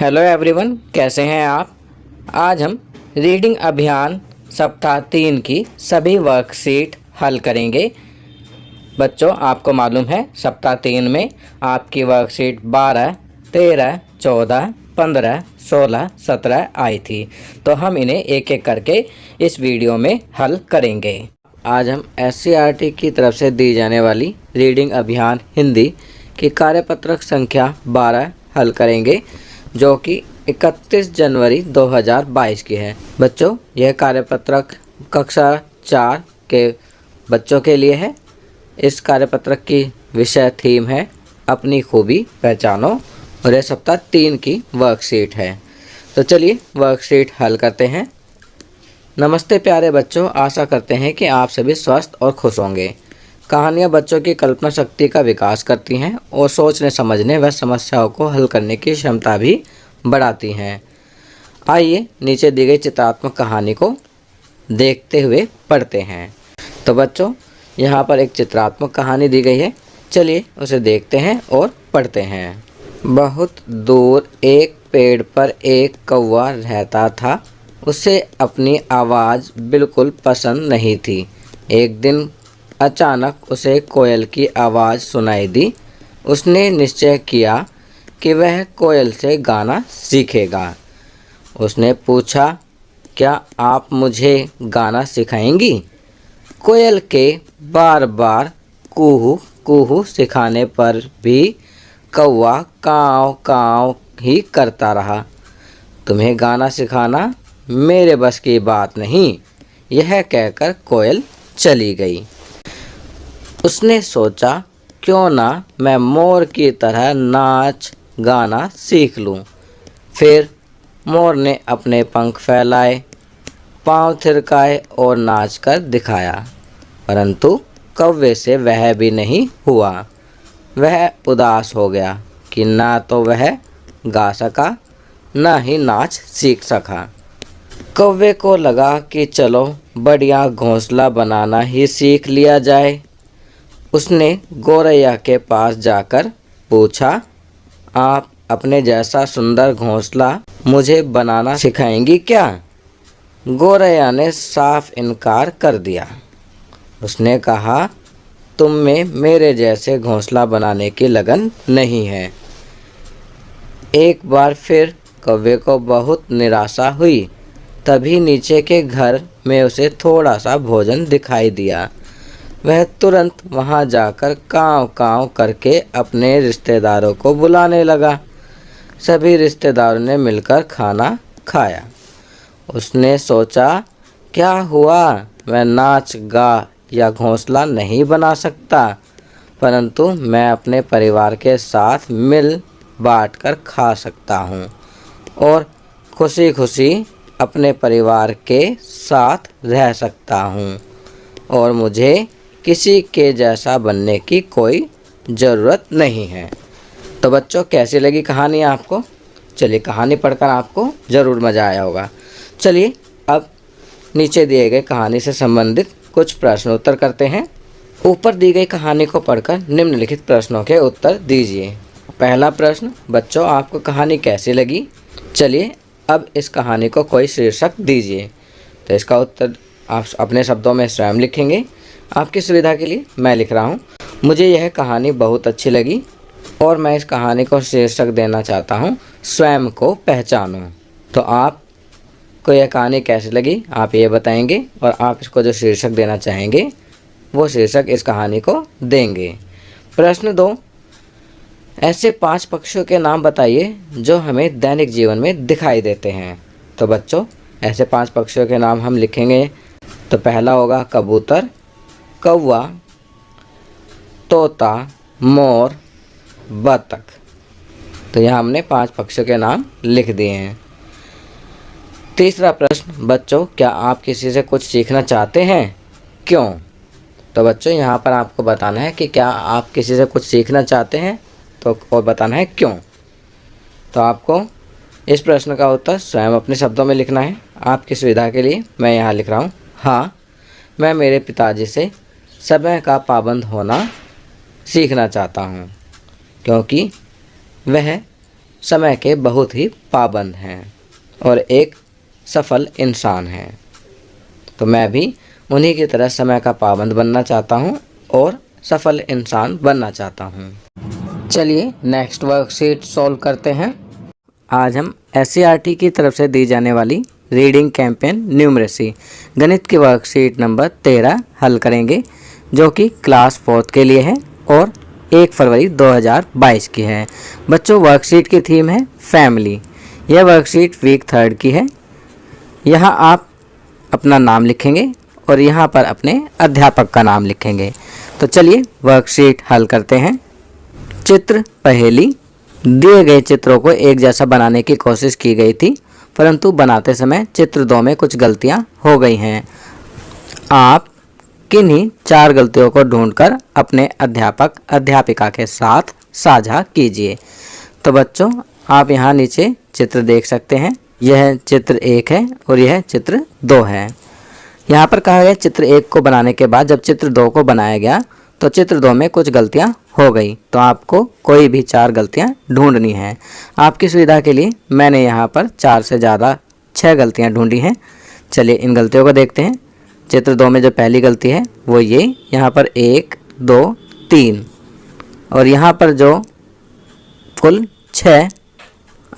Hello everyone, कैसे हैं आप। आज हम रीडिंग अभियान सप्ताह 3 की सभी वर्कशीट हल करेंगे। बच्चों, आपको मालूम है सप्ताह 3 में आपकी वर्कशीट 12, 13, 14, 15, 16, 17 आई थी। तो हम इन्हें एक एक करके इस वीडियो में हल करेंगे। आज हम SCERT की तरफ से दी जाने वाली रीडिंग अभियान हिंदी की कार्यपत्रक संख्या 12 हल करेंगे, जो कि 31 जनवरी 2022 की है। बच्चों, यह कार्यपत्रक कक्षा 4 के बच्चों के लिए है। इस कार्यपत्रक की विषय थीम है अपनी खूबी पहचानो और यह सप्ताह 3 की वर्कशीट है। तो चलिए वर्कशीट हल करते हैं। नमस्ते प्यारे बच्चों, आशा करते हैं कि आप सभी स्वस्थ और खुश होंगे। कहानियाँ बच्चों की कल्पना शक्ति का विकास करती हैं और सोचने समझने व समस्याओं को हल करने की क्षमता भी बढ़ाती हैं। आइए नीचे दी गई चित्रात्मक कहानी को देखते हुए पढ़ते हैं। तो बच्चों, यहाँ पर एक चित्रात्मक कहानी दी गई है। चलिए उसे देखते हैं और पढ़ते हैं। बहुत दूर एक पेड़ पर एक कौवा रहता था। उसे अपनी आवाज़ बिल्कुल पसंद नहीं थी। एक दिन अचानक उसे कोयल की आवाज़ सुनाई दी। उसने निश्चय किया कि वह कोयल से गाना सीखेगा। उसने पूछा, क्या आप मुझे गाना सिखाएंगी? कोयल के बार बार कूहू कूहू सिखाने पर भी कौवा काँव काँव ही करता रहा। तुम्हें गाना सिखाना मेरे बस की बात नहीं, यह कहकर कोयल चली गई। उसने सोचा, क्यों ना मैं मोर की तरह नाच गाना सीख लूं। फिर मोर ने अपने पंख फैलाए, पांव थिरकाए और नाच कर दिखाया, परंतु कौवे से वह भी नहीं हुआ। वह उदास हो गया कि ना तो वह गा सका, न ही नाच सीख सका। कौवे को लगा कि चलो बढ़िया घोंसला बनाना ही सीख लिया जाए। उसने गौरैया के पास जाकर पूछा, आप अपने जैसा सुंदर घोंसला मुझे बनाना सिखाएंगी क्या? गौरैया ने साफ इनकार कर दिया। उसने कहा, तुम में मेरे जैसे घोंसला बनाने की लगन नहीं है। एक बार फिर कौवे को बहुत निराशा हुई। तभी नीचे के घर में उसे थोड़ा सा भोजन दिखाई दिया। वह तुरंत वहां जाकर काँव काँव करके अपने रिश्तेदारों को बुलाने लगा। सभी रिश्तेदारों ने मिलकर खाना खाया। उसने सोचा, क्या हुआ, मैं नाच गा या घोंसला नहीं बना सकता, परंतु मैं अपने परिवार के साथ मिल बांट कर खा सकता हूँ और खुशी खुशी अपने परिवार के साथ रह सकता हूँ और मुझे किसी के जैसा बनने की कोई ज़रूरत नहीं है। तो बच्चों, कैसी लगी कहानी आपको? चलिए, कहानी पढ़कर आपको ज़रूर मज़ा आया होगा। चलिए अब नीचे दिए गए कहानी से संबंधित कुछ प्रश्न उत्तर करते हैं। ऊपर दी गई कहानी को पढ़कर निम्नलिखित प्रश्नों के उत्तर दीजिए। पहला प्रश्न, बच्चों आपको कहानी कैसी लगी? चलिए अब इस कहानी को कोई शीर्षक दीजिए। तो इसका उत्तर आप अपने शब्दों में स्वयं लिखेंगे। आपकी सुविधा के लिए मैं लिख रहा हूँ, मुझे यह कहानी बहुत अच्छी लगी और मैं इस कहानी को शीर्षक देना चाहता हूँ, स्वयं को पहचानो। तो आपको यह कहानी कैसी लगी आप ये बताएंगे और आप इसको जो शीर्षक देना चाहेंगे वो शीर्षक इस कहानी को देंगे। प्रश्न 2, ऐसे 5 पक्षियों के नाम बताइए जो हमें दैनिक जीवन में दिखाई देते हैं। तो बच्चों, ऐसे 5 पक्षियों के नाम हम लिखेंगे। तो पहला होगा कबूतर, कौवा, तोता, मोर, बतख। तो यहाँ हमने 5 पक्षियों के नाम लिख दिए हैं। तीसरा प्रश्न, बच्चों क्या आप किसी से कुछ सीखना चाहते हैं? क्यों? तो बच्चों यहाँ पर आपको बताना है कि क्या आप किसी से कुछ सीखना चाहते हैं तो और बताना है क्यों। तो आपको इस प्रश्न का उत्तर स्वयं अपने शब्दों में लिखना है। आपकी सुविधा के लिए मैं यहाँ लिख रहा हूँ, हाँ मैं मेरे पिताजी से समय का पाबंद होना सीखना चाहता हूँ, क्योंकि वह समय के बहुत ही पाबंद हैं और एक सफल इंसान हैं। तो मैं भी उन्हीं की तरह समय का पाबंद बनना चाहता हूँ और सफल इंसान बनना चाहता हूँ। चलिए नेक्स्ट वर्कशीट सॉल्व करते हैं। आज हम SCERT की तरफ से दी जाने वाली रीडिंग कैंपेन न्यूमरेसी गणित की वर्कशीट नंबर 13 हल करेंगे, जो कि क्लास 4 के लिए है और 1 फरवरी 2022 की है। बच्चों, वर्कशीट की थीम है फैमिली। यह वर्कशीट वीक 3 की है। यहाँ आप अपना नाम लिखेंगे और यहाँ पर अपने अध्यापक का नाम लिखेंगे। तो चलिए वर्कशीट हल करते हैं। चित्र पहेली। दिए गए चित्रों को एक जैसा बनाने की कोशिश की गई थी, परंतु बनाते समय चित्र 2 में कुछ गलतियां हो गई हैं। आप किन्हीं 4 गलतियों को ढूंढकर अपने अध्यापक अध्यापिका के साथ साझा कीजिए। तो बच्चों, आप यहाँ नीचे चित्र देख सकते हैं। यह चित्र 1 है और यह चित्र 2 है। यहाँ पर कहा गया चित्र 1 को बनाने के बाद जब चित्र 2 को बनाया गया तो चित्र 2 में कुछ गलतियाँ हो गई। तो आपको कोई भी 4 गलतियाँ ढूंढनी हैं। आपकी सुविधा के लिए मैंने यहाँ पर 4 से ज़्यादा 6 गलतियाँ ढूंढी हैं। चलिए इन गलतियों को देखते हैं। चित्र 2 में जो पहली गलती है वो ये, यहाँ पर 1 2 3 और यहाँ पर जो कुल 6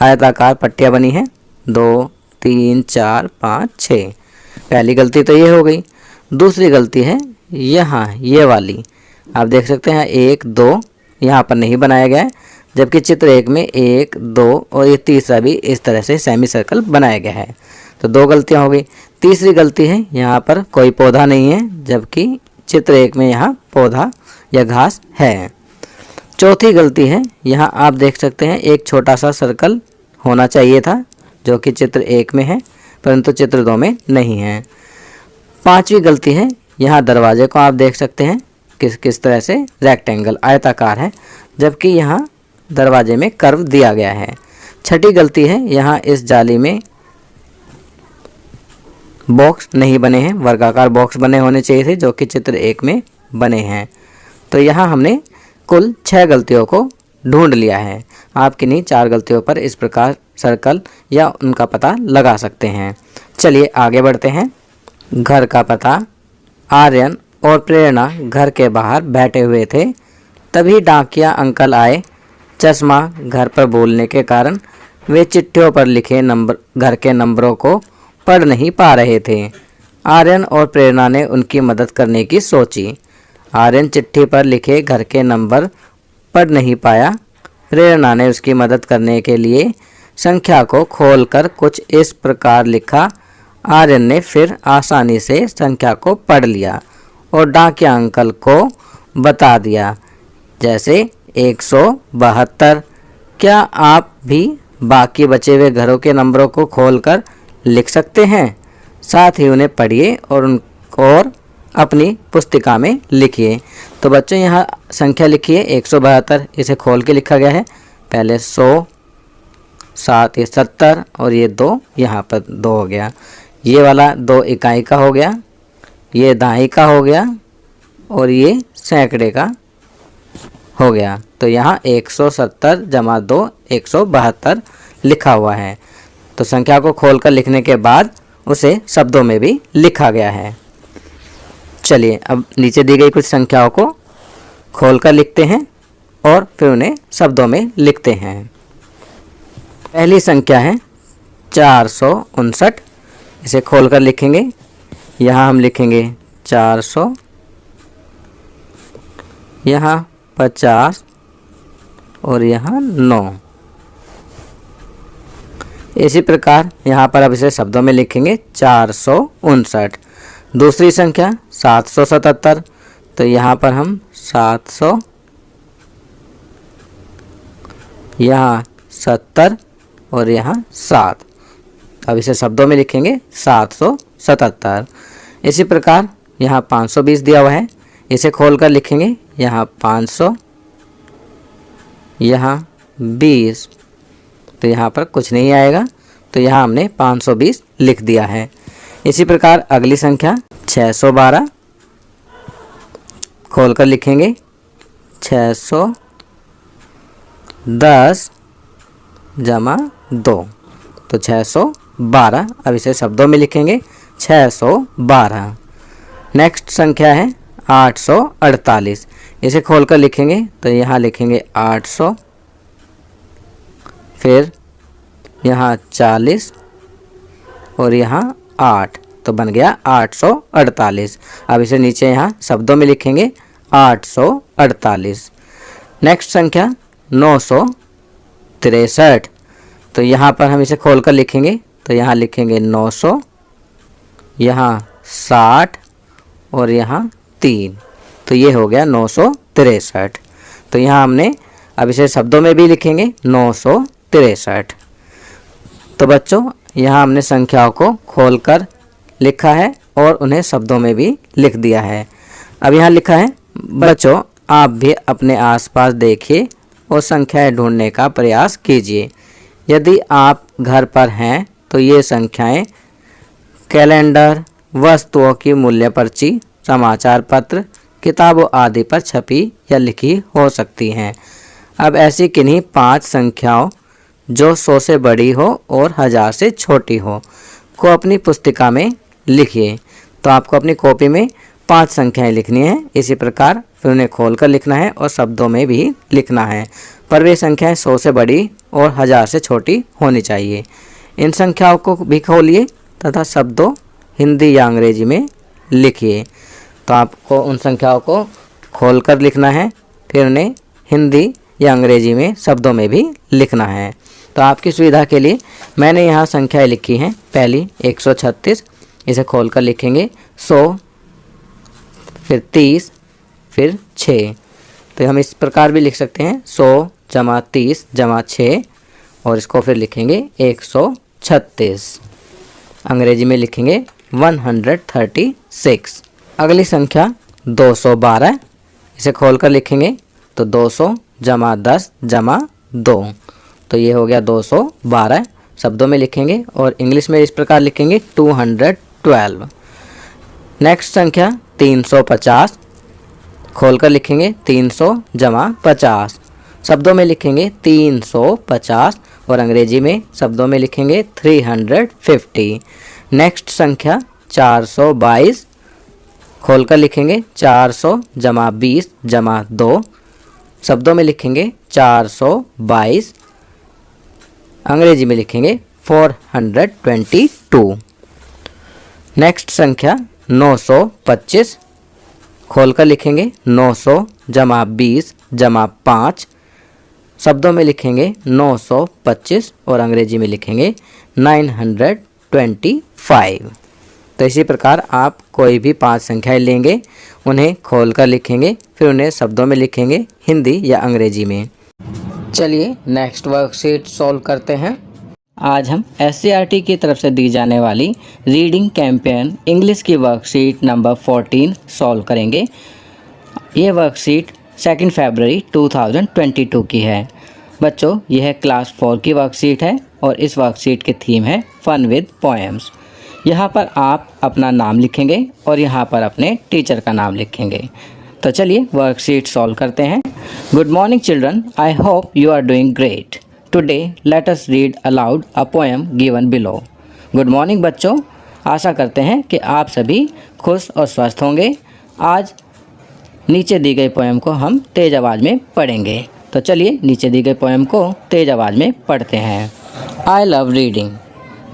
आयताकार पट्टियाँ बनी हैं, 2 3 4 5 6। पहली गलती तो ये हो गई। दूसरी गलती है यहाँ ये वाली, आप देख सकते हैं 1 2 यहाँ पर नहीं बनाया गया है, जबकि चित्र 1 में 1 2 और ये तीसरा भी इस तरह से सेमी सर्कल बनाया गया है। तो 2 गलतियाँ हो गई। तीसरी गलती है यहाँ पर कोई पौधा नहीं है, जबकि चित्र 1 में यहाँ पौधा या घास है। चौथी गलती है यहाँ आप देख सकते हैं एक छोटा सा सर्कल होना चाहिए था, जो कि चित्र 1 में है परंतु चित्र 2 में नहीं है। पांचवी गलती है यहाँ दरवाजे को आप देख सकते हैं किस तरह से रेक्टेंगल आयताकार है, जबकि यहाँ दरवाजे में कर्व दिया गया है। छठी गलती है यहाँ इस जाली में बॉक्स नहीं बने हैं, वर्गाकार बॉक्स बने होने चाहिए थे, जो कि चित्र 1 में बने हैं। तो यहाँ हमने कुल 6 गलतियों को ढूंढ लिया है। आप किन्हीं 4 गलतियों पर इस प्रकार सर्कल या उनका पता लगा सकते हैं। चलिए आगे बढ़ते हैं। घर का पता। आर्यन और प्रेरणा घर के बाहर बैठे हुए थे, तभी डाकिया अंकल आए। चश्मा घर पर बोलने के कारण वे चिट्ठियों पर लिखे घर के नंबरों को पढ़ नहीं पा रहे थे। आर्यन और प्रेरणा ने उनकी मदद करने की सोची। आर्यन चिट्ठी पर लिखे घर के नंबर पढ़ नहीं पाया। प्रेरणा ने उसकी मदद करने के लिए संख्या को खोलकर कुछ इस प्रकार लिखा। आर्यन ने फिर आसानी से संख्या को पढ़ लिया और डाकिया अंकल को बता दिया, जैसे 172। क्या आप भी बाकी बचे हुए घरों के नंबरों को खोलकर लिख सकते हैं? साथ ही उन्हें पढ़िए और अपनी पुस्तिका में लिखिए। तो बच्चों यहाँ संख्या लिखिए 172, इसे खोल के लिखा गया है। पहले 100, 7 ये 70 और ये 2 यहाँ पर 2 हो गया। ये वाला 2 इकाई का हो गया, ये दहाई का हो गया और ये सैकड़े का हो गया। तो यहाँ 170 जमा 2 172 लिखा हुआ है। तो संख्या को खोलकर लिखने के बाद उसे शब्दों में भी लिखा गया है। चलिए अब नीचे दी गई कुछ संख्याओं को खोलकर लिखते हैं और फिर उन्हें शब्दों में लिखते हैं। पहली संख्या है 459, इसे खोलकर लिखेंगे। यहाँ हम लिखेंगे 400, यहाँ 50 और यहाँ 9। इसी प्रकार यहाँ पर अब इसे शब्दों में लिखेंगे 459। दूसरी संख्या 777, तो यहाँ पर हम 700, यहाँ 70 और यहाँ 7। अब इसे शब्दों में लिखेंगे 777। इसी प्रकार यहाँ 520 दिया हुआ है, इसे खोलकर लिखेंगे। यहाँ 500, यहाँ 20, तो यहाँ पर कुछ नहीं आएगा, तो यहाँ हमने 520 लिख दिया है। इसी प्रकार अगली संख्या 612, खोलकर लिखेंगे 610 जमा 2, तो 612। अब इसे शब्दों में लिखेंगे 612। नेक्स्ट संख्या है 848। इसे खोलकर लिखेंगे तो यहाँ लिखेंगे 800, फिर यहाँ 40 और यहाँ 8, तो बन गया 848। अब इसे नीचे यहाँ शब्दों में लिखेंगे 848। नेक्स्ट संख्या 963। तो यहाँ पर हम इसे खोलकर लिखेंगे तो यहाँ लिखेंगे 900, यहाँ 60 और यहाँ 3, तो ये हो गया 963। तो यहाँ हमने अब इसे शब्दों में भी लिखेंगे 963। तो बच्चों यहाँ हमने संख्याओं को खोलकर लिखा है और उन्हें शब्दों में भी लिख दिया है। अब यहाँ लिखा है बच्चों आप भी अपने आसपास देखिए और संख्याएं ढूंढने का प्रयास कीजिए। यदि आप घर पर हैं तो ये संख्याएं कैलेंडर, वस्तुओं की मूल्य पर्ची, समाचार पत्र, किताबों आदि पर छपी या लिखी हो सकती हैं। अब ऐसी किन्हीं 5 संख्याओं जो 100 से बड़ी हो और 1000 से छोटी हो को अपनी पुस्तिका में लिखिए। तो आपको अपनी कॉपी में 5 संख्याएं लिखनी हैं। इसी प्रकार फिर उन्हें खोलकर लिखना है और शब्दों में भी लिखना है, पर वे संख्याएं 100 से बड़ी और 1000 से छोटी होनी चाहिए। इन संख्याओं को भी खोलिए तथा शब्दों हिंदी या अंग्रेजी में लिखिए। तो आपको उन संख्याओं को खोलकर लिखना है, फिर उन्हें हिंदी या अंग्रेजी में शब्दों में भी लिखना है। तो आपकी सुविधा के लिए मैंने यहाँ संख्याएं लिखी हैं। पहली 136, इसे खोलकर लिखेंगे 100, फिर 30, फिर 6। तो हम इस प्रकार भी लिख सकते हैं 100 जमा 30 जमा 6, और इसको फिर लिखेंगे 136। अंग्रेजी में लिखेंगे 136। अगली संख्या 212, इसे खोलकर लिखेंगे तो 200 जमा 10 जमा 2, तो ये हो गया 212। शब्दों में लिखेंगे और इंग्लिश में इस प्रकार लिखेंगे 212। नेक्स्ट संख्या 350, खोलकर लिखेंगे 300 जमा 50। शब्दों में लिखेंगे 350 और अंग्रेजी में शब्दों में लिखेंगे 350। नेक्स्ट संख्या 422, खोलकर लिखेंगे 400 जमा 20 जमा 2। शब्दों में लिखेंगे 422, अंग्रेजी में लिखेंगे 422। नेक्स्ट संख्या 925, खोलकर लिखेंगे 900 जमा 20 जमा 5। शब्दों में लिखेंगे 925 और अंग्रेजी में लिखेंगे 925। तो इसी प्रकार आप कोई भी 5 संख्याएं लेंगे, उन्हें खोलकर लिखेंगे, फिर उन्हें शब्दों में लिखेंगे हिंदी या अंग्रेजी में। चलिए नेक्स्ट वर्कशीट सॉल्व करते हैं। आज हम SCERT की तरफ से दी जाने वाली रीडिंग कैंपेन इंग्लिश की वर्कशीट नंबर 14 सॉल्व करेंगे। ये वर्कशीट 2 फरवरी 2022 की है। बच्चों यह क्लास 4 की वर्कशीट है और इस वर्कशीट की थीम है फन विद पोएम्स। यहाँ पर आप अपना नाम लिखेंगे और यहाँ पर अपने टीचर का नाम लिखेंगे। तो चलिए वर्कशीट सॉल्व करते हैं। Good morning children, I hope you are doing great. Today let us read aloud a poem given below. Good morning बच्चों, आशा करते हैं कि आप सभी खुश और स्वस्थ होंगे। आज नीचे दी गई पोएम को हम तेज़ आवाज़ में पढ़ेंगे। तो चलिए नीचे दी गई पोएम को तेज़ आवाज़ में पढ़ते हैं। I love reading.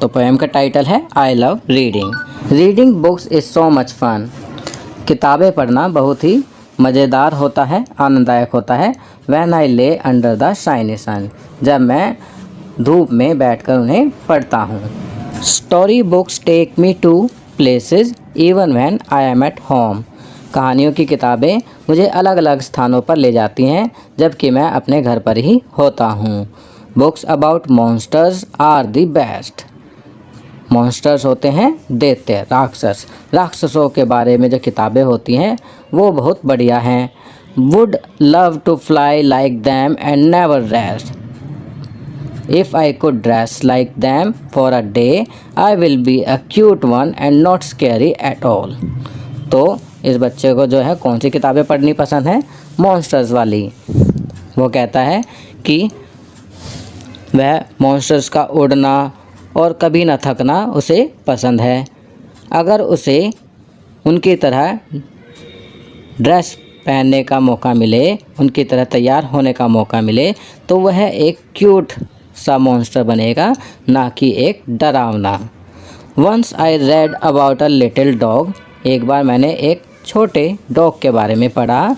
तो पोएम का टाइटल है I love reading. Reading books is so much fun. किताबें पढ़ना बहुत ही मज़ेदार होता है, आनंददायक होता है। व्हेन आई ले अंडर द शाइनी सन, जब मैं धूप में बैठकर उन्हें पढ़ता हूँ। Story books take me to places even when I am at home. कहानियों की किताबें मुझे अलग अलग स्थानों पर ले जाती हैं जबकि मैं अपने घर पर ही होता हूँ। Books about monsters are the best. Monsters होते हैं दैत्य, राक्षस। राक्षसों के बारे में जो किताबें होती हैं वो बहुत बढ़िया हैं। Would love to fly like them and never rest. If I could dress like them for a day I will be a cute one and not scary at all. तो इस बच्चे को जो है कौन सी किताबें पढ़नी पसंद है? मॉन्स्टर्स वाली। वो कहता है कि वह मॉन्स्टर्स का उड़ना और कभी न थकना उसे पसंद है। अगर उसे उनकी तरह ड्रेस पहनने का मौका मिले, उनकी तरह तैयार होने का मौका मिले, तो वह एक क्यूट सा मॉन्स्टर बनेगा, ना कि एक डरावना। Once I read about a little dog, एक बार मैंने एक छोटे डॉग के बारे में पढ़ा,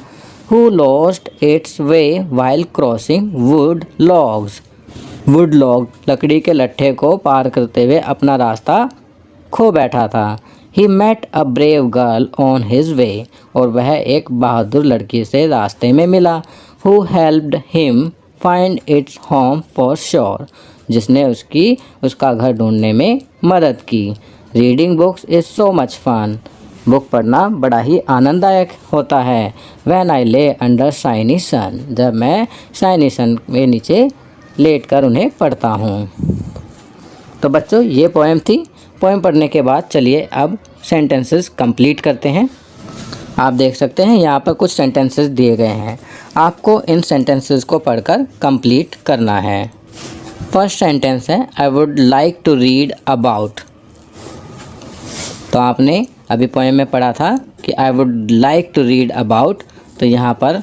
who lost its way while crossing would logs. Would log लकड़ी के लट्ठे को पार करते हुए अपना रास्ता खो बैठा था। He met a brave girl on his way, और वह एक बहादुर लड़की से रास्ते में मिला, who helped him find its home for sure, जिसने उसका घर ढूंढने में मदद की। Reading books is so much fun, book पढ़ना बड़ा ही आनंददायक होता है। व्हेन आई ले अंडर शाइनी सन, जब मैं शाइनी सन के नीचे लेट कर उन्हें पढ़ता हूँ। तो बच्चों ये पोएम थी। पोएम पढ़ने के बाद चलिए अब सेंटेंसेस कंप्लीट करते हैं। आप देख सकते हैं यहाँ पर कुछ सेंटेंसेस दिए गए हैं, आपको इन सेंटेंसेस को पढ़कर कंप्लीट करना है। फर्स्ट सेंटेंस है I would like to read about. तो आपने अभी पोएम में पढ़ा था कि I would like to read about, तो यहाँ पर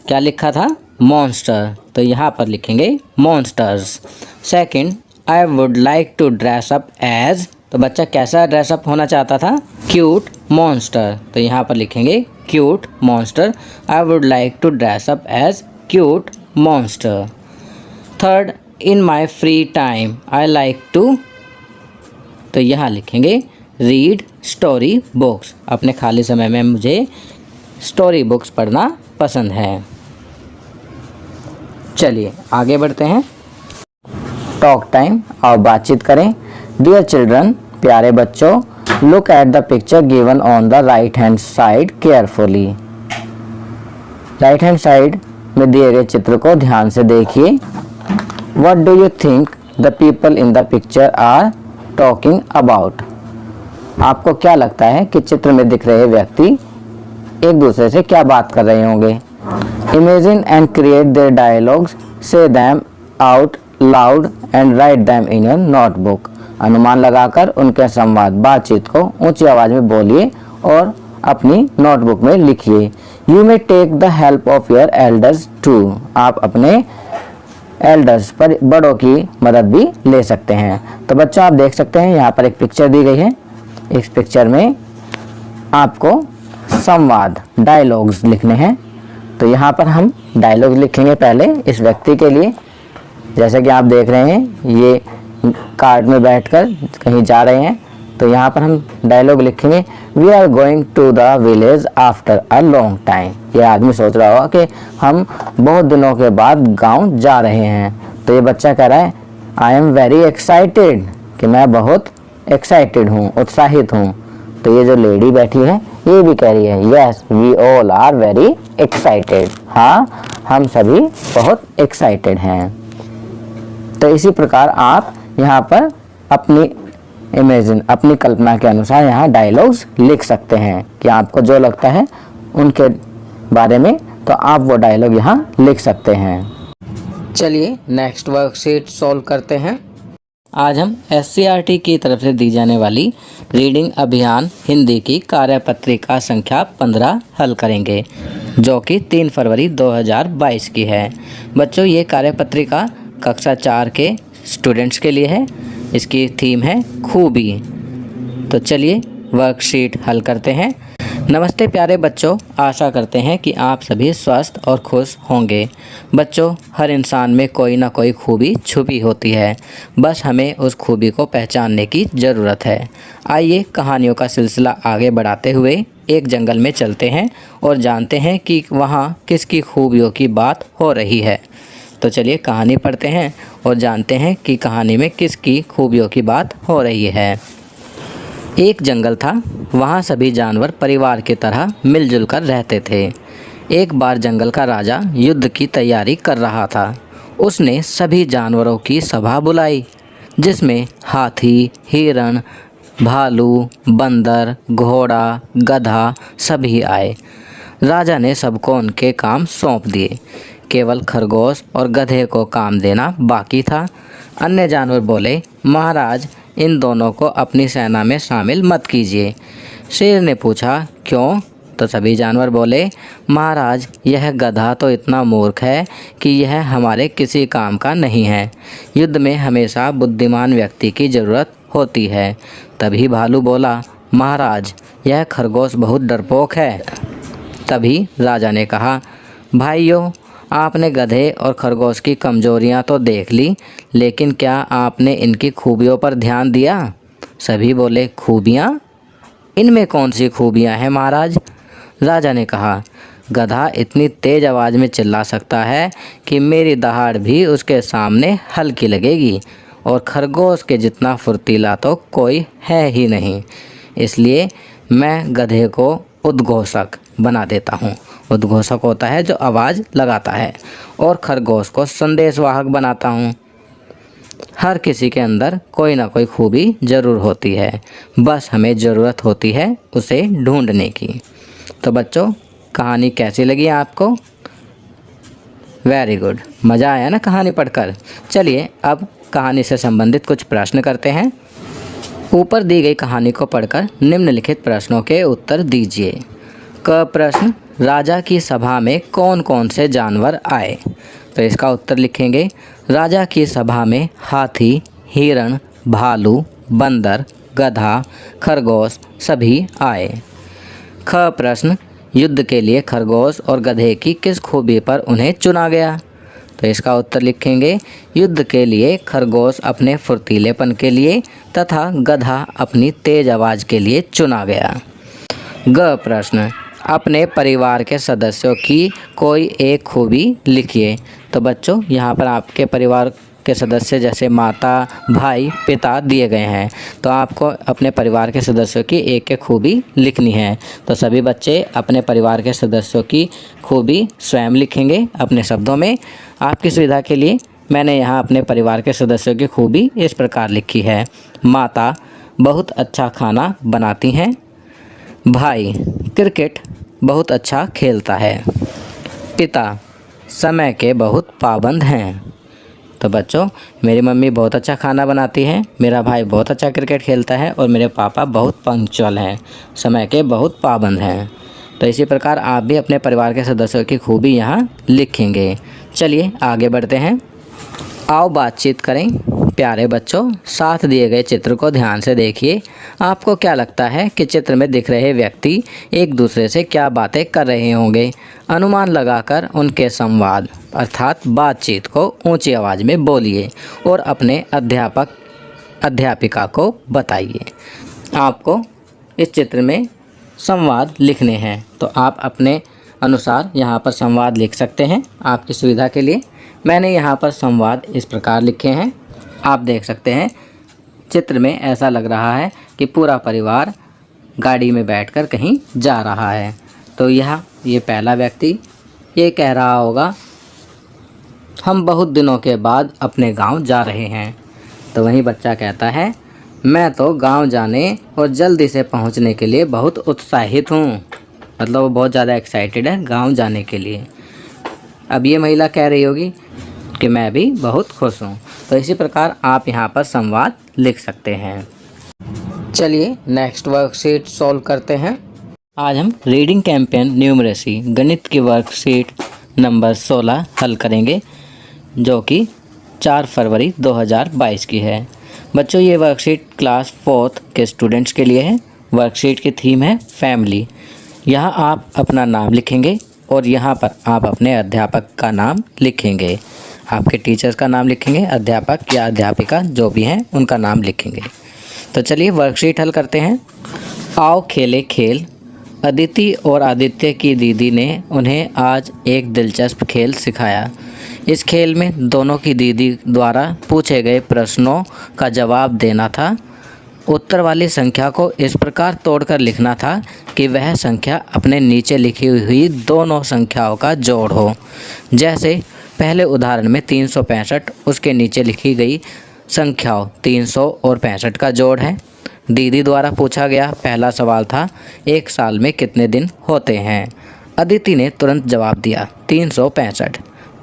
क्या लिखा था? मॉन्स्टर, तो यहाँ पर लिखेंगे monsters. Second, I would like to dress up as, तो बच्चा कैसा ड्रेसअप होना चाहता था? क्यूट मॉन्स्टर, तो यहाँ पर लिखेंगे cute monster. I would like to dress up as cute monster. Third, in my free time I like to, तो यहाँ लिखेंगे रीड स्टोरी बुक्स। अपने खाली समय में मुझे स्टोरी बुक्स पढ़ना पसंद है। चलिए आगे बढ़ते हैं। टॉक टाइम, और बातचीत करें। डियर चिल्ड्रन, प्यारे बच्चों, look at the picture given on the right hand side carefully. Right hand side में दिए गए चित्र को ध्यान से देखिए। What do you think the people in the picture are talking about? आपको क्या लगता है कि चित्र में दिख रहे व्यक्ति एक दूसरे से क्या बात कर रहे होंगे? Imagine and create their dialogues, say them out loud and write them in your notebook. अनुमान लगाकर उनके संवाद बातचीत को ऊंची आवाज में बोलिए और अपनी नोटबुक में लिखिए। You may take the help of your elders to, आप अपने एल्डर्स पर बड़ों की मदद भी ले सकते हैं। तो बच्चों आप देख सकते हैं यहाँ पर एक पिक्चर दी गई है। इस पिक्चर में आपको संवाद डायलॉग्स लिखने हैं। तो यहाँ पर हम डायलॉग लिखेंगे पहले इस व्यक्ति के लिए। जैसे कि आप देख रहे हैं ये कार में बैठकर कहीं जा रहे हैं, तो यहाँ पर हम डायलॉग लिखेंगे we are going to the village after a long time. ये आदमी सोच रहा होगा कि हम बहुत दिनों के बाद गांव जा रहे हैं। तो ये बच्चा कह रहा है आई एम वेरी एक्साइटेड, कि मैं बहुत एक्साइटेड हूँ, उत्साहित हूँ। तो ये जो लेडी बैठी है ये भी कह रही है yes we all are very excited, हाँ हम सभी बहुत एक्साइटेड हैं। तो इसी प्रकार आप यहाँ पर अपनी इमेजिन, अपनी कल्पना के अनुसार यहाँ डायलॉग्स लिख सकते हैं कि आपको जो लगता है उनके बारे में, तो आप वो डायलॉग यहाँ लिख सकते हैं। चलिए नेक्स्ट वर्कशीट सॉल्व करते हैं। आज हम SCERT की तरफ से दी जाने वाली रीडिंग अभियान हिंदी की कार्यपत्रिका संख्या 15 हल करेंगे, जो कि 3 फरवरी 2022 की है। बच्चों ये कार्यपत्रिका कक्षा 4 के स्टूडेंट्स के लिए है। इसकी थीम है खूबी। तो चलिए वर्कशीट हल करते हैं। नमस्ते प्यारे बच्चों, आशा करते हैं कि आप सभी स्वस्थ और खुश होंगे। बच्चों हर इंसान में कोई ना कोई खूबी छुपी होती है, बस हमें उस खूबी को पहचानने की ज़रूरत है। आइए कहानियों का सिलसिला आगे बढ़ाते हुए एक जंगल में चलते हैं और जानते हैं कि वहाँ किसकी खूबियों की बात हो रही है। तो चलिए कहानी पढ़ते हैं और जानते हैं कि कहानी में किसकी खूबियों की बात हो रही है। एक जंगल था, वहाँ सभी जानवर परिवार की तरह मिलजुल कर रहते थे। एक बार जंगल का राजा युद्ध की तैयारी कर रहा था। उसने सभी जानवरों की सभा बुलाई, जिसमें हाथी, हिरण, भालू, बंदर, घोड़ा, गधा सभी आए। राजा ने सबको उनके काम सौंप दिए। केवल खरगोश और गधे को काम देना बाकी था। अन्य जानवर बोले, महाराज इन दोनों को अपनी सेना में शामिल मत कीजिए। शेर ने पूछा, क्यों? तो सभी जानवर बोले, महाराज यह गधा तो इतना मूर्ख है कि यह हमारे किसी काम का नहीं है। युद्ध में हमेशा बुद्धिमान व्यक्ति की ज़रूरत होती है। तभी भालू बोला, महाराज यह खरगोश बहुत डरपोक है। तभी राजा ने कहा, भाइयों आपने गधे और खरगोश की कमजोरियां तो देख ली, लेकिन क्या आपने इनकी खूबियों पर ध्यान दिया? सभी बोले, खूबियां? इनमें कौन सी खूबियां हैं महाराज? राजा ने कहा, गधा इतनी तेज़ आवाज़ में चिल्ला सकता है कि मेरी दहाड़ भी उसके सामने हल्की लगेगी, और खरगोश के जितना फुर्तीला तो कोई है ही नहीं। इसलिए मैं गधे को उद्घोषक बना देता हूँ। उद्घोषक होता है जो आवाज़ लगाता है, और खरगोश को संदेशवाहक बनाता हूँ। हर किसी के अंदर कोई ना कोई खूबी ज़रूर होती है, बस हमें ज़रूरत होती है उसे ढूंढने की। तो बच्चों कहानी कैसी लगी आपको? वेरी गुड, मज़ा आया ना कहानी पढ़कर। चलिए अब कहानी से संबंधित कुछ प्रश्न करते हैं। ऊपर दी गई कहानी को पढ़कर निम्नलिखित प्रश्नों के उत्तर दीजिए। क प्रश्न, राजा की सभा में कौन कौन से जानवर आए? तो इसका उत्तर लिखेंगे, राजा की सभा में हाथी, हिरण, भालू, बंदर, गधा, खरगोश सभी आए। ख प्रश्न, युद्ध के लिए खरगोश और गधे की किस खूबी पर उन्हें चुना गया? तो इसका उत्तर लिखेंगे, युद्ध के लिए खरगोश अपने फुर्तीलेपन के लिए तथा गधा अपनी तेज आवाज़ के लिए चुना गया। ग प्रश्न, अपने परिवार के सदस्यों की कोई एक खूबी लिखिए। तो बच्चों यहाँ पर आपके परिवार के सदस्य जैसे माता, भाई, पिता दिए गए हैं, तो आपको अपने परिवार के सदस्यों की एक एक खूबी लिखनी है। तो सभी बच्चे अपने परिवार के सदस्यों की खूबी स्वयं लिखेंगे अपने शब्दों में। आपकी सुविधा के लिए मैंने यहाँ अपने परिवार के सदस्यों की खूबी इस प्रकार लिखी है। माता बहुत अच्छा खाना बनाती हैं। भाई क्रिकेट बहुत अच्छा खेलता है। पिता समय के बहुत पाबंद हैं। तो बच्चों मेरी मम्मी बहुत अच्छा खाना बनाती है, मेरा भाई बहुत अच्छा क्रिकेट खेलता है और मेरे पापा बहुत पंक्चुअल हैं, समय के बहुत पाबंद हैं। तो इसी प्रकार आप भी अपने परिवार के सदस्यों की खूबी यहाँ लिखेंगे। चलिए आगे बढ़ते हैं। आओ बातचीत करें। प्यारे बच्चों साथ दिए गए चित्र को ध्यान से देखिए। आपको क्या लगता है कि चित्र में दिख रहे व्यक्ति एक दूसरे से क्या बातें कर रहे होंगे? अनुमान लगाकर उनके संवाद अर्थात बातचीत को ऊंची आवाज़ में बोलिए और अपने अध्यापक अध्यापिका को बताइए। आपको इस चित्र में संवाद लिखने हैं, तो आप अपने अनुसार यहाँ पर संवाद लिख सकते हैं। आपकी सुविधा के लिए मैंने यहाँ पर संवाद इस प्रकार लिखे हैं। आप देख सकते हैं चित्र में ऐसा लग रहा है कि पूरा परिवार गाड़ी में बैठकर कहीं जा रहा है। तो ये पहला व्यक्ति ये कह रहा होगा, हम बहुत दिनों के बाद अपने गांव जा रहे हैं। तो वहीं बच्चा कहता है, मैं तो गांव जाने और जल्दी से पहुंचने के लिए बहुत उत्साहित हूं। मतलब वो बहुत ज़्यादा एक्साइटेड है गांव जाने के लिए। अब ये महिला कह रही होगी कि मैं भी बहुत खुश हूँ। तो इसी प्रकार आप यहाँ पर संवाद लिख सकते हैं। चलिए नेक्स्ट वर्कशीट सॉल्व करते हैं। आज हम रीडिंग कैंपेन न्यूमरेसी गणित की वर्कशीट नंबर 16 हल करेंगे, जो कि 4 फरवरी 2022 की है। बच्चों ये वर्कशीट क्लास 4th के स्टूडेंट्स के लिए है। वर्कशीट की थीम है फैमिली। यहाँ आप अपना नाम लिखेंगे और यहाँ पर आप अपने अध्यापक का नाम लिखेंगे। आपके टीचर्स का नाम लिखेंगे, अध्यापक या अध्यापिका जो भी हैं उनका नाम लिखेंगे। तो चलिए वर्कशीट हल करते हैं। आओ खेले खेल। अदिति और आदित्य की दीदी ने उन्हें आज एक दिलचस्प खेल सिखाया। इस खेल में दोनों की दीदी द्वारा पूछे गए प्रश्नों का जवाब देना था। उत्तर वाली संख्या को इस प्रकार तोड़कर लिखना था कि वह संख्या अपने नीचे लिखी हुई दोनों संख्याओं का जोड़ हो। जैसे पहले उदाहरण में 365 उसके नीचे लिखी गई संख्याओं 300 और 65 का जोड़ है। दीदी द्वारा पूछा गया पहला सवाल था, एक साल में कितने दिन होते हैं? अदिति ने तुरंत जवाब दिया 365।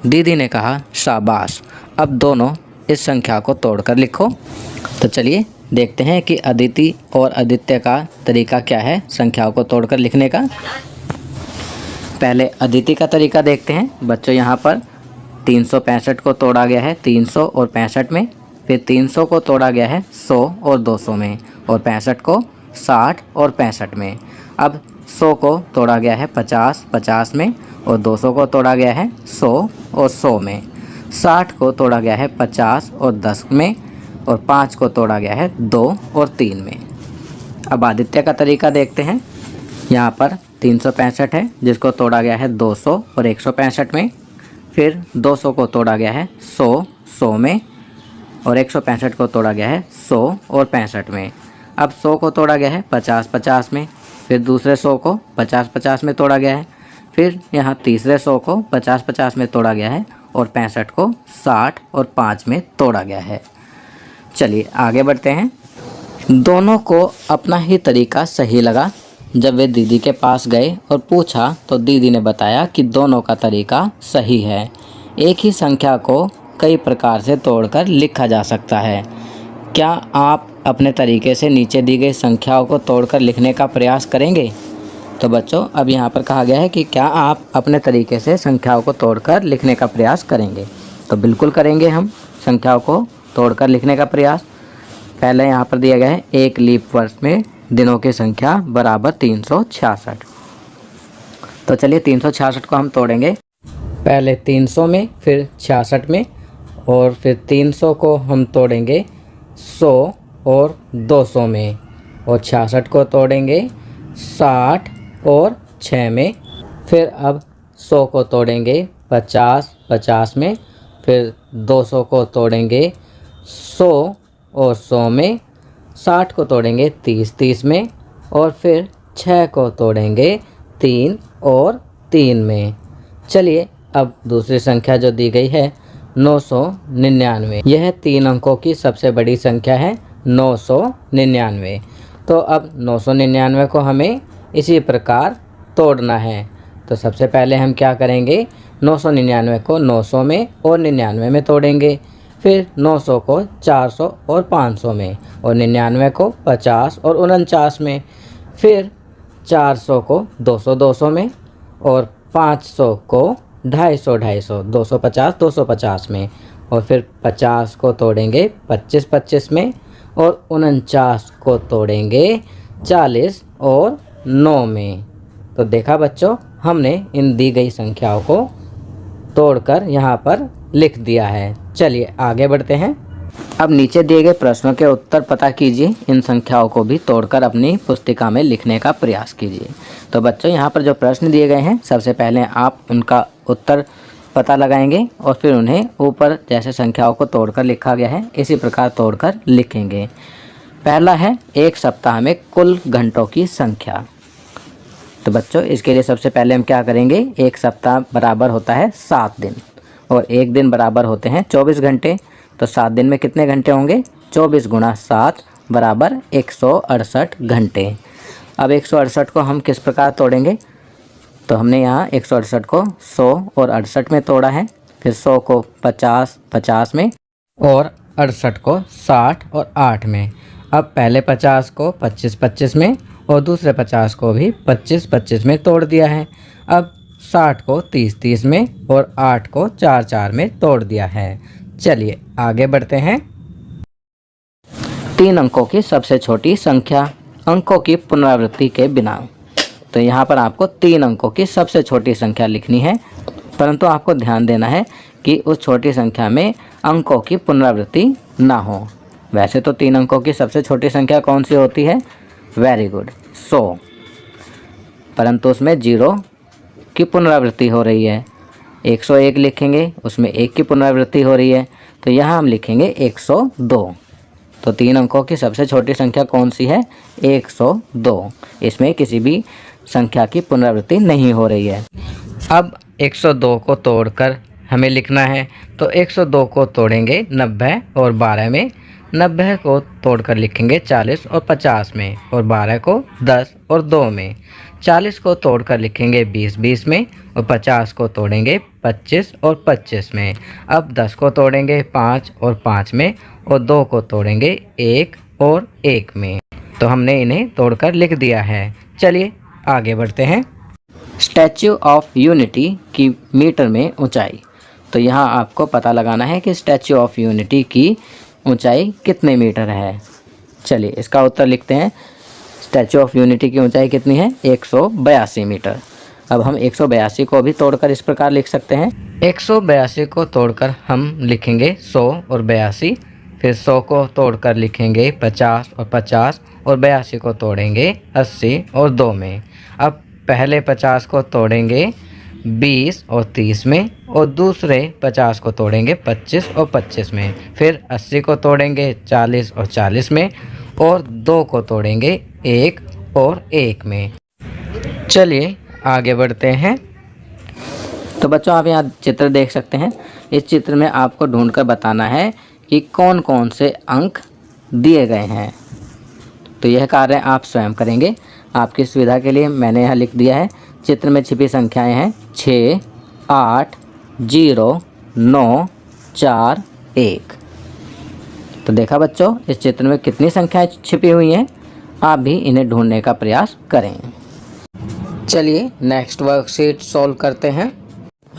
दीदी ने कहा शाबाश, अब दोनों इस संख्या को तोड़कर लिखो। तो चलिए देखते हैं कि अदिति और आदित्य का तरीका क्या है संख्याओं को तोड़कर लिखने का। पहले अदिति का तरीका देखते हैं बच्चों। यहाँ पर 365 को तोड़ा गया है 300 और 65 में, फिर 300 को तोड़ा गया है 100 और 200 में, और 65 को 60 और 65 में। अब 100 को तोड़ा गया है 50 में, और 200 को तोड़ा गया है 100 और 100 में। 60 को तोड़ा गया है 50 और 10 में, और 5 को तोड़ा गया है 2 और 3 में। अब आदित्य का तरीका देखते हैं। यहाँ पर 365 है जिसको तोड़ा गया है 200 और 165 में, फिर 200 को तोड़ा गया है 100 में, और 165 को तोड़ा गया है 100 और 65 में। अब 100 को तोड़ा गया है 50 में, फिर दूसरे 100 को 50 में तोड़ा गया है, फिर यहाँ तीसरे 100 को 50 में तोड़ा गया है, और 65 को 60 और 5 में तोड़ा गया है। चलिए आगे बढ़ते हैं। दोनों को अपना ही तरीका सही लगा। जब वे दीदी के पास गए और पूछा तो दीदी ने बताया कि दोनों का तरीका सही है। एक ही संख्या को कई प्रकार से तोड़कर लिखा जा सकता है। क्या आप अपने तरीके से नीचे दी गई संख्याओं को तोड़कर लिखने का प्रयास करेंगे? तो बच्चों अब यहाँ पर कहा गया है कि क्या आप अपने तरीके से संख्याओं को तोड़कर लिखने का प्रयास करेंगे? तो बिल्कुल करेंगे हम संख्याओं को तोड़कर लिखने का प्रयास। पहले यहाँ पर दिया गया है एक लीप वर्ष में दिनों की संख्या बराबर 366। तो चलिए 366 को हम तोड़ेंगे। पहले 300 में, फिर 66 में, और फिर 300 को हम तोड़ेंगे 100 और 200 में, और 66 को तोड़ेंगे 60 और 6 में। फिर अब 100 को तोड़ेंगे 50 में, फिर 200 को तोड़ेंगे 100 और 100 में, 60 को तोड़ेंगे 30 में, और फिर 6 को तोड़ेंगे 3 और 3 में। चलिए अब दूसरी संख्या जो दी गई है 999, यह 3 अंकों की सबसे बड़ी संख्या है 999। तो अब 999 को हमें इसी प्रकार तोड़ना है। तो सबसे पहले हम क्या करेंगे, 999 को 900 में और 99 में तोड़ेंगे, फिर 900 को 400 और 500 में, और 99 को 50 और 49 में, फिर 400 को 200 में, और 500 को 250 250 में, और फिर 50 को तोड़ेंगे 25 में, और 49 को तोड़ेंगे 40 और 9 में। तो देखा बच्चों, हमने इन दी गई संख्याओं को तोड़कर यहाँ पर लिख दिया है। चलिए आगे बढ़ते हैं। अब नीचे दिए गए प्रश्नों के उत्तर पता कीजिए। इन संख्याओं को भी तोड़कर अपनी पुस्तिका में लिखने का प्रयास कीजिए। तो बच्चों यहाँ पर जो प्रश्न दिए गए हैं, सबसे पहले आप उनका उत्तर पता लगाएंगे और फिर उन्हें ऊपर जैसे संख्याओं को तोड़कर लिखा गया है इसी प्रकार तोड़कर लिखेंगे। पहला है एक सप्ताह में कुल घंटों की संख्या। तो बच्चों इसके लिए सबसे पहले हम क्या करेंगे, एक सप्ताह बराबर होता है 7 दिन, और एक दिन बराबर होते हैं 24 घंटे। तो 7 दिन में कितने घंटे होंगे, 24 गुणा 7 बराबर 168 घंटे। अब 168 को हम किस प्रकार तोड़ेंगे, तो हमने यहाँ 168 को 100 और 68 में तोड़ा है, फिर 100 को 50 में, और 68 को 60 और 8 में। अब पहले 50 को 25 में और दूसरे 50 को भी 25 में तोड़ दिया है। अब 60 को 30 में और 8 को 4 में तोड़ दिया है। चलिए आगे बढ़ते हैं। 3 अंकों की सबसे छोटी संख्या, अंकों की पुनरावृत्ति के बिना। तो यहाँ पर आपको 3 अंकों की सबसे छोटी संख्या लिखनी है, परंतु आपको ध्यान देना है कि उस छोटी संख्या में अंकों की पुनरावृत्ति ना हो। वैसे तो 3 अंकों की सबसे छोटी संख्या कौन सी होती है, वेरी गुड, 100, परंतु उसमें 0 की पुनरावृत्ति हो रही है। 101 लिखेंगे, उसमें 1 की पुनरावृत्ति हो रही है, तो यहाँ हम लिखेंगे 102। तो 3 अंकों की सबसे छोटी संख्या कौन सी है, 102। इसमें किसी भी संख्या की पुनरावृत्ति नहीं हो रही है। अब 102 को तोड़कर हमें लिखना है, तो 102 को तोड़ेंगे 90 और 12 में, 90 को तोड़कर लिखेंगे 40 और 50 में, और 12 को 10 और 2 में। 40 को तोड़कर लिखेंगे 20 में, और 50 को तोड़ेंगे 25 और 25 में। अब 10 को तोड़ेंगे 5 और 5 में, और 2 को तोड़ेंगे 1 और 1 में। तो हमने इन्हें तोड़कर लिख दिया है। चलिए आगे बढ़ते हैं। स्टैच्यू ऑफ यूनिटी की मीटर में ऊंचाई। तो यहाँ आपको पता लगाना है कि स्टैच्यू ऑफ यूनिटी की ऊंचाई कितने मीटर है। चलिए इसका उत्तर लिखते हैं। स्टैच्यू ऑफ यूनिटी की ऊंचाई कितनी है? 182 मीटर। अब हम 182 को भी तोड़कर इस प्रकार लिख सकते हैं। 182 को तोड़कर हम लिखेंगे 100 और 82, फिर 100 को तोड़कर लिखेंगे 50 और 50, और 82 को तोड़ेंगे 80 और 2 में। अब पहले 50 को तोड़ेंगे 20 और 30 में, और दूसरे 50 को तोड़ेंगे 25 और 25 में, फिर 80 को तोड़ेंगे 40 और 40 में, और 2 को तोड़ेंगे 1 और 1 में। चलिए आगे बढ़ते हैं। तो बच्चों आप यहाँ चित्र देख सकते हैं। इस चित्र में आपको ढूंढकर बताना है कि कौन कौन से अंक दिए गए हैं। तो यह कार्य आप स्वयं करेंगे। आपकी सुविधा के लिए मैंने यहाँ लिख दिया है। चित्र में छिपी संख्याएं हैं 6, 8, 0, 9, 4, 1। तो देखा बच्चों इस चित्र में कितनी संख्याएं छिपी हुई हैं। आप भी इन्हें ढूंढने का प्रयास करें। चलिए नेक्स्ट वर्कशीट सॉल्व करते हैं।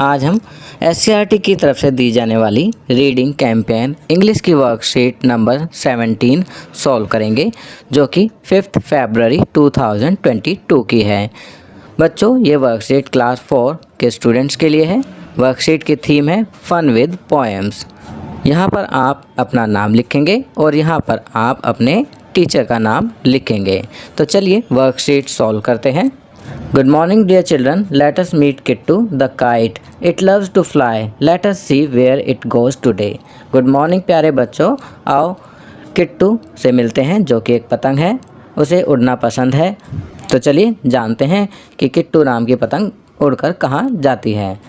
आज हम SCERT की तरफ से दी जाने वाली रीडिंग कैंपेन इंग्लिश की वर्कशीट नंबर 17 सॉल्व करेंगे, जो कि 5 फरवरी 2022 की है। बच्चों ये वर्कशीट क्लास 4 के स्टूडेंट्स के लिए है। वर्कशीट की थीम है फन विद पोएम्स। यहाँ पर आप अपना नाम लिखेंगे और यहाँ पर आप अपने टीचर का नाम लिखेंगे। तो चलिए वर्कशीट सॉल्व करते हैं। Good morning dear children, let us meet Kittu the kite. It loves to fly. Let us see where it goes today. Good morning प्यारे बच्चों, आओ किट्टू से मिलते हैं जो कि एक पतंग है। उसे उड़ना पसंद है। तो चलिए जानते हैं कि किट्टू नाम की पतंग उड़कर कहाँ जाती है।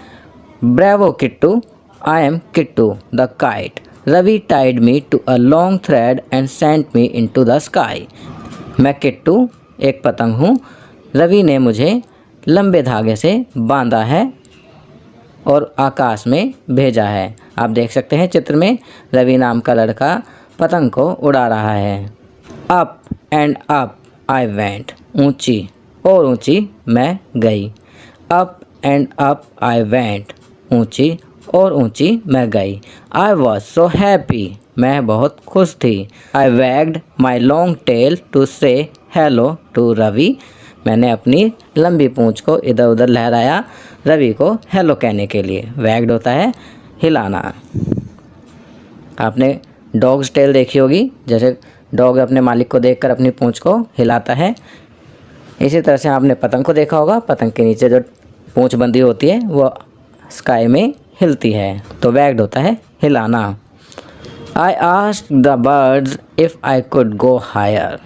Bravo Kittu, I am Kittu the kite. Ravi tied me to a long thread and sent me into the sky. मैं किट्टू एक पतंग हूँ। रवि ने मुझे लंबे धागे से बांधा है और आकाश में भेजा है। आप देख सकते हैं चित्र में रवि नाम का लड़का पतंग को उड़ा रहा है। Up and up I went, ऊंची और ऊंची मैं गई। Up and up I went, ऊंची और ऊंची मैं गई। आई वॉज सो हैप्पी, मैं बहुत खुश थी। I wagged my long tail to say hello to Ravi, मैंने अपनी लंबी पूंछ को इधर उधर लहराया रवि को हेलो कहने के लिए। वैग्ड होता है हिलाना। आपने डॉग्स टेल देखी होगी, जैसे डॉग अपने मालिक को देखकर अपनी पूंछ को हिलाता है। इसी तरह से आपने पतंग को देखा होगा, पतंग के नीचे जो पूंछ बंधी होती है वो स्काई में हिलती है। तो वैग्ड होता है हिलाना। I asked the birds if I could go higher,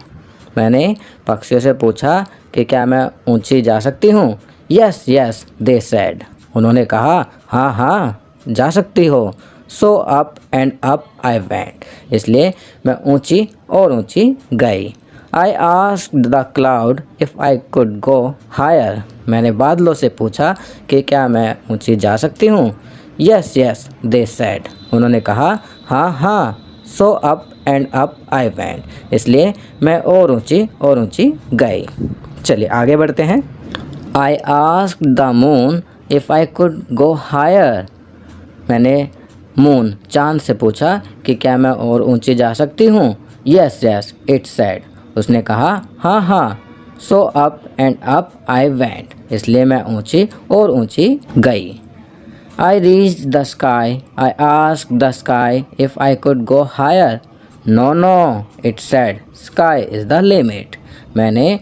मैंने पक्षियों से पूछा कि क्या मैं ऊंची जा सकती हूँ। यस यस दे सेड, उन्होंने कहा हाँ हाँ जा सकती हो। So up and up I went, इसलिए मैं ऊंची और ऊंची गई। I asked the cloud if I could go higher, मैंने बादलों से पूछा कि क्या मैं ऊंची जा सकती हूँ। यस यस दे सेड, उन्होंने कहा हाँ हाँ। So up and up I went, इसलिए मैं और ऊंची गई। चलिए आगे बढ़ते हैं। I asked the moon if I could go higher, मैंने मून चांद से पूछा कि क्या मैं और ऊंची जा सकती हूँ। यस यस इट सेड, उसने कहा हाँ हाँ। So up and up I went, इसलिए मैं ऊंची और ऊंची गई। I reached the sky, I asked the sky if I could go higher. No no it said, sky is the limit, मैंने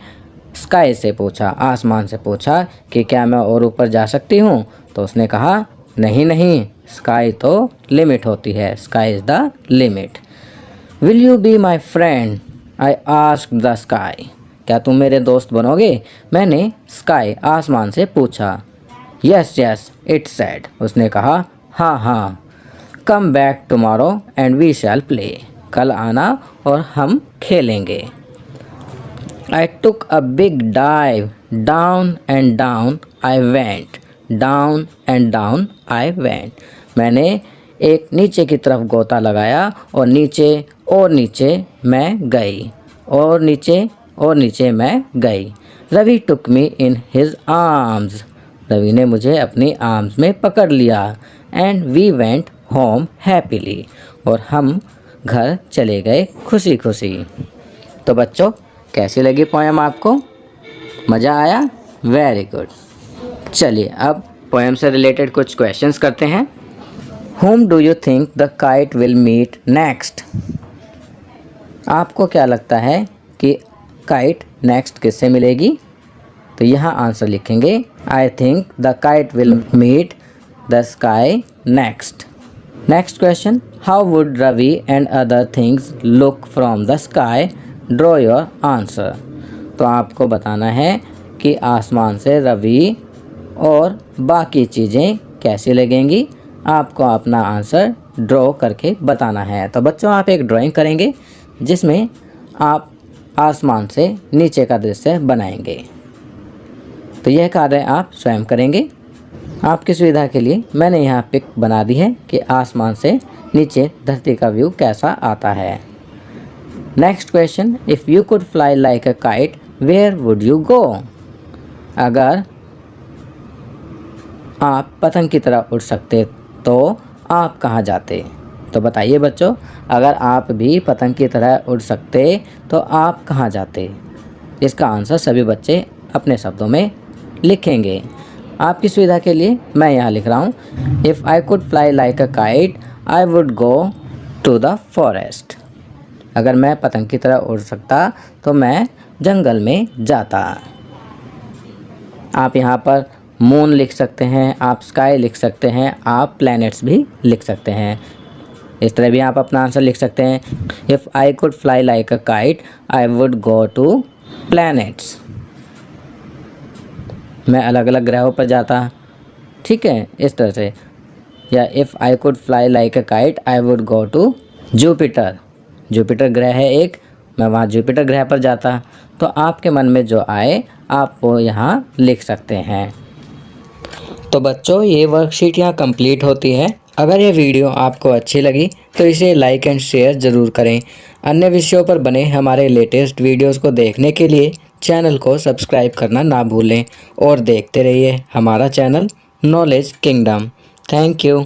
स्काई से पूछा, आसमान से पूछा कि क्या मैं और ऊपर जा सकती हूँ। तो उसने कहा नहीं नहीं, स्काई तो लिमिट होती है, sky is the limit. Will you be my friend, I asked the sky, क्या तुम मेरे दोस्त बनोगे, मैंने स्काई आसमान से पूछा। यस यस इट सेड, उसने कहा हाँ हाँ। Come back tomorrow and we shall play, कल आना और हम खेलेंगे। I took a big dive, down and down I went, down and down I went। मैंने एक नीचे की तरफ गोता लगाया और नीचे मैं गई, और नीचे मैं गई। Ravi took me in his arms, Ravi ने मुझे अपनी आर्म्स में पकड़ लिया। And we went home happily, और हम घर चले गए खुशी खुशी। तो बच्चों, कैसी लगी पोएम आपको? मज़ा आया? Very good. चलिए अब पोएम से रिलेटेड कुछ क्वेश्चंस करते हैं। Whom do you think the kite will meet next? आपको क्या लगता है कि काइट नेक्स्ट किससे मिलेगी? तो यहाँ आंसर लिखेंगे, I think the kite will meet the sky next। Next question, How would Ravi and other things look from the sky? Draw your answer. तो आपको बताना है कि आसमान से रवि और बाकी चीज़ें कैसी लगेंगी। आपको अपना आंसर ड्रॉ करके बताना है। तो बच्चों, आप एक ड्राइंग करेंगे जिसमें आप आसमान से नीचे का दृश्य बनाएंगे। तो यह कार्य आप स्वयं करेंगे। आपकी सुविधा के लिए मैंने यहाँ पिक बना दी है कि आसमान से नीचे धरती का व्यू कैसा आता है। Next question, if you could fly like a kite where would you go? अगर आप पतंग की तरह उड़ सकते तो आप कहाँ जाते? तो बताइए बच्चों, अगर आप भी पतंग की तरह उड़ सकते तो आप कहाँ जाते? इसका आंसर सभी बच्चे अपने शब्दों में लिखेंगे। आपकी सुविधा के लिए मैं यहाँ लिख रहा हूँ, if I could fly like a kite I would go to the forest. अगर मैं पतंग की तरह उड़ सकता तो मैं जंगल में जाता। आप यहाँ पर मून लिख सकते हैं, आप स्काई लिख सकते हैं, आप प्लैनेट्स भी लिख सकते हैं। इस तरह भी आप अपना आंसर लिख सकते हैं, if I could fly like a kite I would go to planets. मैं अलग अलग ग्रहों पर जाता, ठीक है, इस तरह से। या if I could fly like a kite I would go to Jupiter. Jupiter ग्रह है एक, मैं वहाँ जुपिटर ग्रह पर जाता। तो आपके मन में जो आए आप वो यहाँ लिख सकते हैं। तो बच्चों, ये वर्कशीट यहाँ कंप्लीट होती है। अगर ये वीडियो आपको अच्छी लगी तो इसे लाइक एंड शेयर ज़रूर करें। अन्य विषयों पर बने हमारे लेटेस्ट वीडियोस को देखने के लिए चैनल को सब्सक्राइब करना ना भूलें और देखते रहिए हमारा channel knowledge kingdom. Thank you.